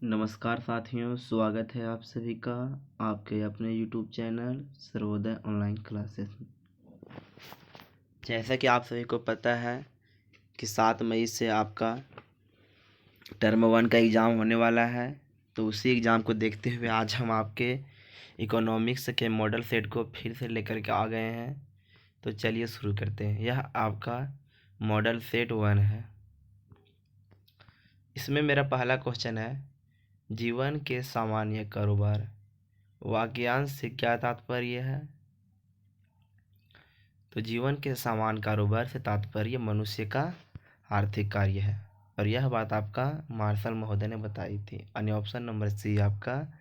नमस्कार साथियों, स्वागत है आप सभी का आपके अपने YouTube channel Sarvodaya online classes में। जैसा कि आप सभी को पता है कि 7 मई से आपका टर्म 1 का एग्ज़ाम होने वाला है, तो उसी एग्ज़ाम को देखते हुए आज हम आपके इकोनॉमिक्स के मॉडल सेट को फिर से लेकर के आ गए हैं। तो चलिए शुरू करते हैं। यह आपका मॉडल सेट 1 है। इसमें मेरा पहला क्वेश्चन है, जीवन के सामान्य कारोबार वाक्यांश से क्या तात्पर्य है। तो जीवन के सामान्य कारोबार से तात्पर्य मनुष्य का आर्थिक कार्य है, और यह बात आपका मार्शल महोदय ने बताई थी। यानी ऑप्शन नंबर सी आपका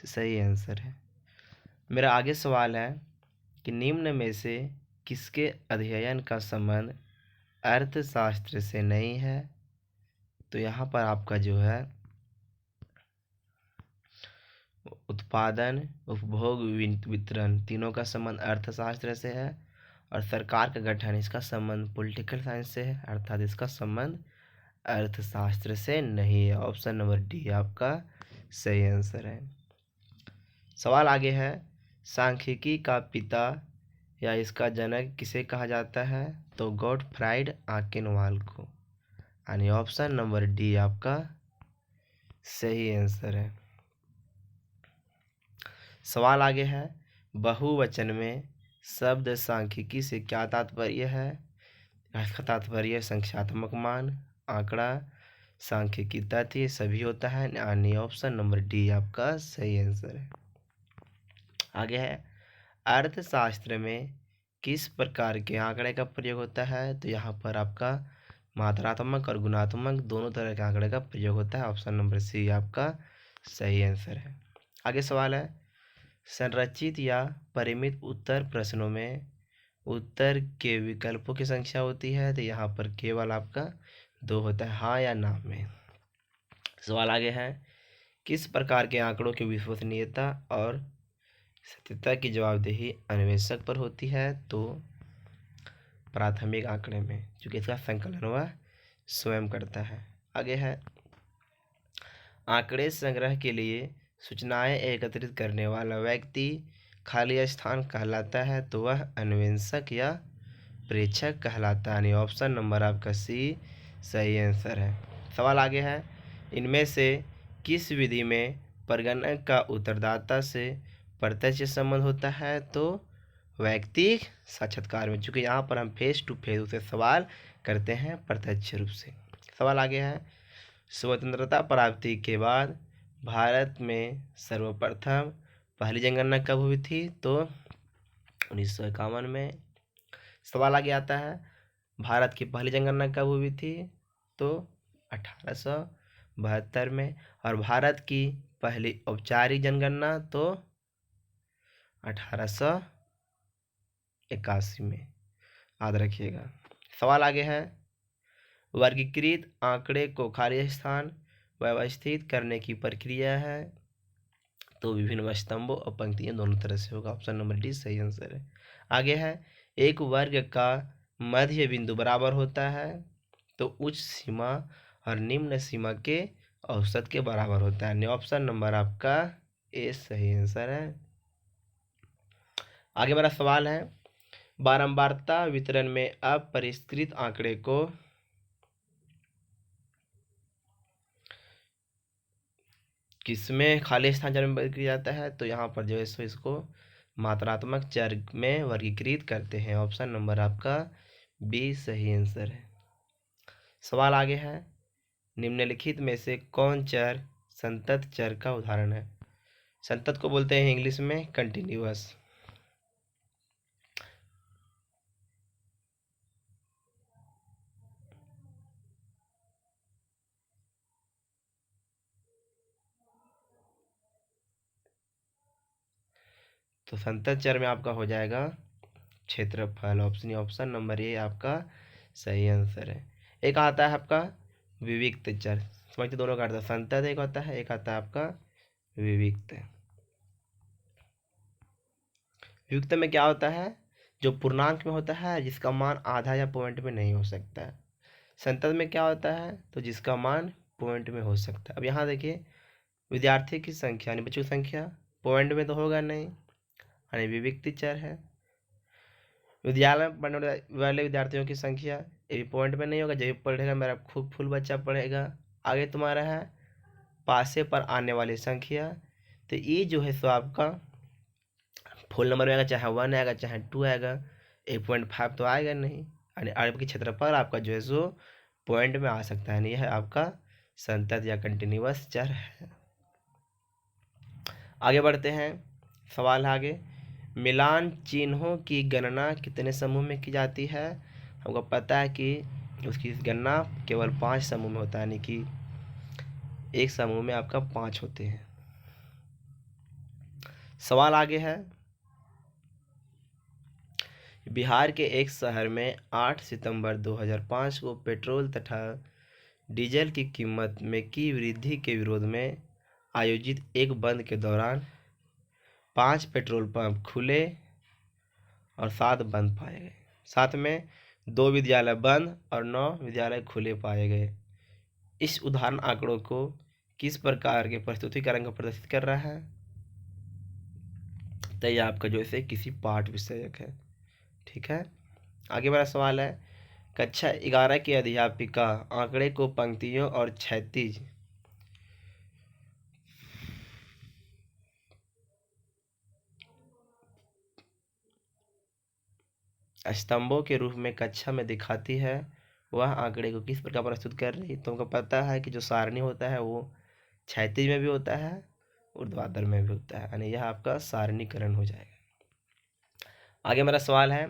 सही आंसर है। मेरा आगे सवाल है कि निम्न में से किसके अध्ययन का संबंध अर्थशास्त्र से नहीं है। तो यहाँ पर आपका जो है उत्पादन, उपभोग, वितरण तीनों का संबंध अर्थशास्त्र से है, और सरकार का गठन इसका संबंध पॉलिटिकल साइंस से है, अर्थात इसका संबंध अर्थशास्त्र से नहीं है। ऑप्शन नंबर डी आपका सही आंसर है। सवाल आगे है, सांख्यिकी का पिता या इसका जनक किसे कहा जाता है। तो गॉटफ्राइड आकेनवाल को। यानी ऑप्शन नंबर डी आपका सही आंसर है। सवाल आगे है, बहुवचन में शब्द सांख्यिकी से क्या तात्पर्य है। इसका तात्पर्य संख्यात्मक मान, आंकड़ा, सांख्यिकी तथ्य सभी होता है। यानी ऑप्शन नंबर डी आपका सही आंसर है। आगे है, अर्थशास्त्र में किस प्रकार के आंकड़े का प्रयोग होता है। तो यहाँ पर आपका मात्रात्मक और गुणात्मक दोनों तरह के आंकड़े का प्रयोग होता है। ऑप्शन नंबर सी आपका सही आंसर है। आगे सवाल है, संरचित या परिमित उत्तर प्रश्नों में उत्तर के विकल्पों की संख्या होती है। तो यहाँ पर केवल आपका 2 होता है, हाँ या ना में। सवाल आगे है, किस प्रकार के आंकड़ों की विश्वसनीयता और सत्यता की जवाबदेही अन्वेषक पर होती है। तो प्राथमिक आंकड़े में, क्योंकि इसका संकलन वह स्वयं करता है। आगे है, आंकड़े संग्रह के लिए सूचनाएं एकत्रित करने वाला व्यक्ति खाली स्थान कहलाता है। तो वह अन्वेषक या प्रेक्षक कहलाता है। ऑप्शन नंबर आपका सी सही आंसर है। सवाल आगे है, इनमें से किस विधि में प्रगणक का उत्तरदाता से प्रत्यक्ष संबंध होता है। तो व्यक्ति साक्षात्कार में, चूँकि यहाँ पर हम फेस टू फेस उसे सवाल करते हैं प्रत्यक्ष रूप से। सवाल आगे है, स्वतंत्रता प्राप्ति के बाद भारत में सर्वप्रथम पहली जनगणना कब हुई थी। तो 1951 में। सवाल आगे आता है, भारत की पहली जनगणना कब हुई थी। तो 1872 में। और भारत की पहली औपचारिक जनगणना तो 1881 में, याद रखिएगा। सवाल आगे है, वर्गीकृत आंकड़े को खाली स्थान व्यवस्थित करने की प्रक्रिया है। तो विभिन्न स्तंभों और पंक्तियां दोनों तरह से होगा। ऑप्शन नंबर डी सही आंसर है। आगे है, एक वर्ग का मध्य बिंदु बराबर होता है। तो उच्च सीमा और निम्न सीमा के औसत के बराबर होता है। ऑप्शन नंबर आपका ए सही आंसर है। आगे मेरा सवाल है, बारंबारता वितरण में अपरिष्कृत आंकड़े को किसमें खाली स्थान चर में वर्गीकृत किया जाता है। तो यहाँ पर जो है सो इसको मात्रात्मक चर में वर्गीकृत करते हैं। ऑप्शन नंबर आपका बी सही आंसर है। सवाल आगे है, निम्नलिखित में से कौन चर संतत चर का उदाहरण है। संतत को बोलते हैं इंग्लिश में कंटिन्यूअस। तो संतत चर में आपका हो जाएगा क्षेत्रफल। ऑप्शन नंबर ए आपका सही आंसर है। एक आता है आपका विविक्त चर, समझते दोनों का अर्थ, संतत एक होता है, एक आता है आपका विविक्त। विविक्त में क्या होता है, जो पूर्णांक में होता है जिसका मान आधा या पॉइंट में नहीं हो सकता है। संतत में क्या होता है, तो जिसका मान पॉइंट में हो सकता है। अब यहाँ देखिए, विद्यार्थी की संख्या यानी बच्चों की संख्या, पॉइंट में तो होगा नहीं यानी विविक्ति चर है। विद्यालय में पढ़ने वाले विद्यार्थियों की संख्या, ये भी पॉइंट में नहीं होगा, जब भी पढ़ेगा मेरा खूब फुल बच्चा पढ़ेगा। आगे तुम्हारा है पासे पर आने वाली संख्या, तो ये जो है सो आपका फुल नंबर में आएगा, चाहे 1 आएगा चाहे 2 आएगा, 8.5 तो आएगा नहीं, यानी आपके क्षेत्रफल आपका जो है सो पॉइंट में आ सकता है। यह है आपका संतत या कंटिन्यूअस चर है। आगे बढ़ते हैं, सवाल आगे, मिलान चिन्हों की गणना कितने समूह में की जाती है? हमको पता है कि उसकी गणना केवल 5 समूह में होता है, यानी कि एक समूह में आपका 5 होते हैं। सवाल आगे है, बिहार के एक शहर में 8 सितंबर 2005 को पेट्रोल तथा डीजल की कीमत में की वृद्धि के विरोध में आयोजित एक बंद के दौरान 5 पेट्रोल पंप खुले और 7 बंद पाए गए। साथ में 2 विद्यालय बंद और 9 विद्यालय खुले पाए गए। इस उदाहरण आंकड़ों को किस प्रकार के प्रस्तुतिकरण को प्रदर्शित कर रहा है? तो यह आपका जो है किसी पाठ विषयक है। ठीक है, आगे मेरा सवाल है, कक्षा 11 की अध्यापिका आंकड़े को पंक्तियों और क्षैतिज स्तंभों के रूप में कक्षा में दिखाती है, वह आंकड़े को किस प्रकार प्रस्तुत कर रही है? तुमको पता है कि जो सारणी होता है वो क्षैतिज में भी होता है, ऊर्ध्वाधर में भी होता है, यानी यह आपका सारणीकरण हो जाएगा। आगे मेरा सवाल है,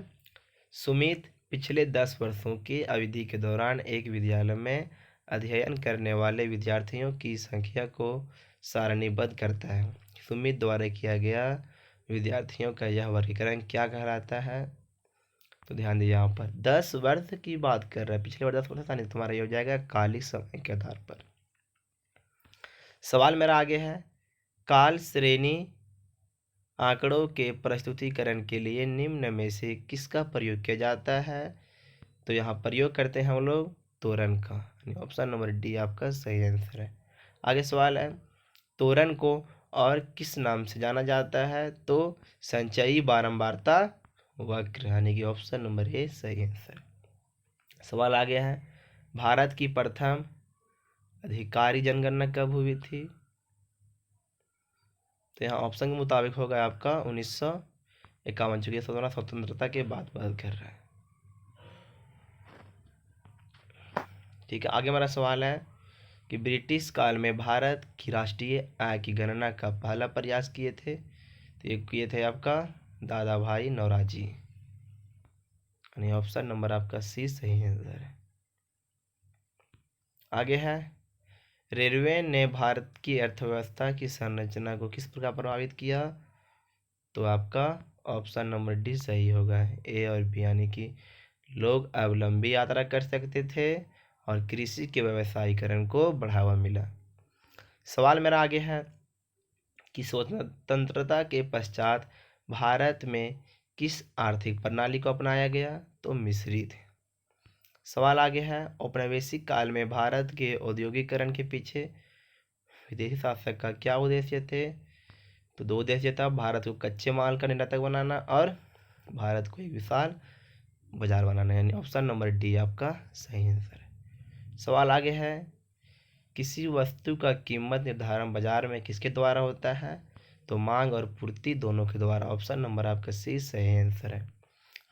सुमित पिछले 10 वर्षों की अवधि के दौरान एक विद्यालय में अध्ययन करने वाले विद्यार्थियों की संख्या को सारणीबद्ध करता है। सुमित द्वारा किया गया विद्यार्थियों का यह वर्गीकरण क्या कहलाता है? तो ध्यान दीजिए, यहाँ पर 10 वर्ष की बात कर रहा है, पिछले बार 10 वर्ष था नहीं, तुम्हारा ये हो जाएगा कालिक समय के आधार पर। सवाल मेरा आगे है, काल श्रेणी आंकड़ों के प्रस्तुतिकरण के लिए निम्न में से किसका प्रयोग किया जाता है? तो यहाँ प्रयोग करते हैं हम लोग तोरण का, यानी ऑप्शन नंबर डी आपका सही आंसर है। आगे सवाल है, तोरण को और किस नाम से जाना जाता है? तो संचयी बारंबारता वक्र, यानी कि ऑप्शन नंबर ए सही आंसर। सवाल आ गया है, भारत की प्रथम अधिकारी जनगणना कब हुई थी? तो यहाँ ऑप्शन के मुताबिक होगा आपका 1951, चूंकि स्वतंत्रता के बाद बात कर रहा है। ठीक है, आगे हमारा सवाल है कि ब्रिटिश काल में भारत की राष्ट्रीय आय की गणना का पहला प्रयास किए थे? तो ये किए थे आपका दादा भाई नौरोजी, यानी ऑप्शन नंबर आपका सी सही आंसर है। आगे है, रेलवे ने भारत की अर्थव्यवस्था की संरचना को किस प्रकार प्रभावित किया? तो आपका ऑप्शन नंबर डी सही होगा, ए और बी, यानी कि लोग अब लंबी यात्रा कर सकते थे और कृषि के व्यवसायीकरण को बढ़ावा मिला। सवाल मेरा आगे है कि स्वतंत्रता के पश्चात भारत में किस आर्थिक प्रणाली को अपनाया गया? तो मिश्रित। सवाल आगे है, औपनिवेशिक काल में भारत के औद्योगिकरण के पीछे विदेशी शासक का क्या उद्देश्य थे? तो 2 उद्देश्य था, भारत को कच्चे माल का निर्यातक बनाना और भारत को एक विशाल बाजार बनाना, यानी ऑप्शन नंबर डी आपका सही आंसर है। सवाल आगे है, किसी वस्तु का कीमत निर्धारण बाजार में किसके द्वारा होता है? तो मांग और पूर्ति दोनों के द्वारा, ऑप्शन नंबर आपका सी सही आंसर है।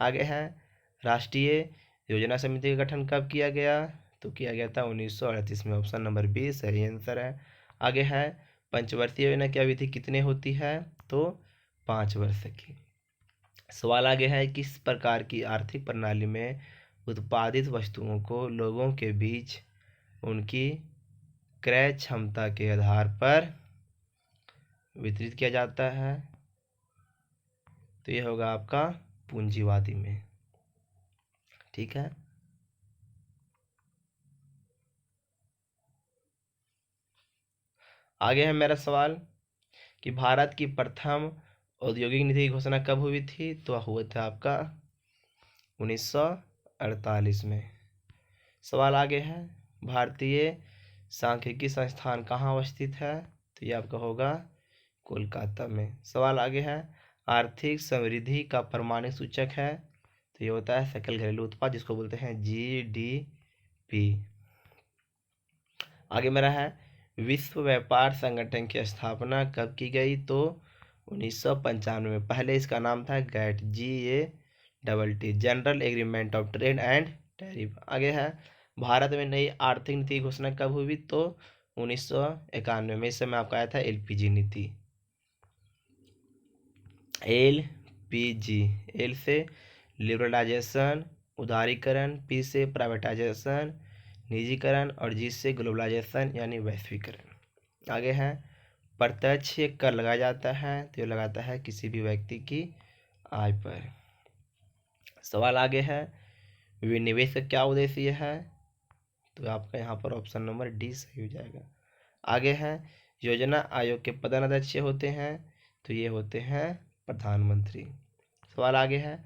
आगे है, राष्ट्रीय योजना समिति का गठन कब किया गया? तो किया गया था 1938 में, ऑप्शन नंबर बी सही आंसर है। आगे है, पंचवर्षीय योजना की अवधि कितने होती है? तो 5 वर्ष की। सवाल आगे है, किस प्रकार की आर्थिक प्रणाली में उत्पादित वस्तुओं को लोगों के बीच उनकी क्रय क्षमता के आधार पर वितरित किया जाता है? तो यह होगा आपका पूंजीवादी में। ठीक है, आगे है मेरा सवाल कि भारत की प्रथम औद्योगिक नीति की घोषणा कब हुई थी? तो हुआ था आपका 1948 में। सवाल आगे है, भारतीय सांख्यिकी संस्थान कहाँ अवस्थित है? तो ये आपका होगा कोलकाता में। सवाल आगे है, आर्थिक समृद्धि का प्रमाणित सूचक है, तो ये होता है सकल घरेलू उत्पाद, जिसको बोलते हैं GDP। आगे मेरा है, विश्व व्यापार संगठन की स्थापना कब की गई, तो 1995 में। पहले इसका नाम था GATT, GATT, general agreement of trade and tariff. आगे है, भारत में नई आर्थिक नीति की घोषणा कब हुई, तो 1991 में। इस समय आपका आया था LPG नीति। LPG, एल से लिबरलाइजेशन उदारीकरण, P से प्राइवेटाइजेशन निजीकरण, और G से ग्लोबलाइजेशन यानी वैश्वीकरण। आगे है, प्रत्यक्ष कर लगाया जाता है, तो ये लगाता है किसी भी व्यक्ति की आय पर। सवाल आगे है, विनिवेश का क्या उद्देश्य है, तो आपका यहाँ पर ऑप्शन नंबर D सही हो जाएगा। आगे है, योजना आयोग के प्रधान अध्यक्ष होते हैं, तो ये होते हैं प्रधानमंत्री। सवाल आगे है,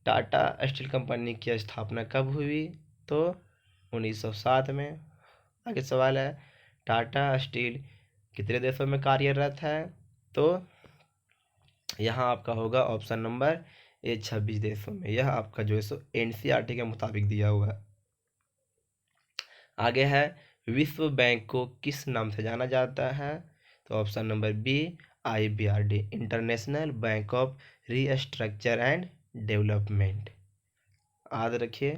टाटा स्टील कंपनी की स्थापना कब हुई, तो 1907 में। आगे सवाल है, टाटा स्टील कितने देशों में कार्यरत है, तो यहाँ आपका होगा ऑप्शन नंबर ए 26 देशों में। यह आपका जो है सो NCERT के मुताबिक दिया हुआ है। आगे है, विश्व बैंक को किस नाम से जाना जाता है, तो option number B IBRD, international bank of restructure and development. याद रखिए,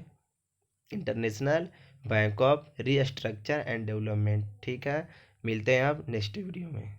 international bank of restructure and development. ठीक है, मिलते हैं अब नेक्स्ट वीडियो में।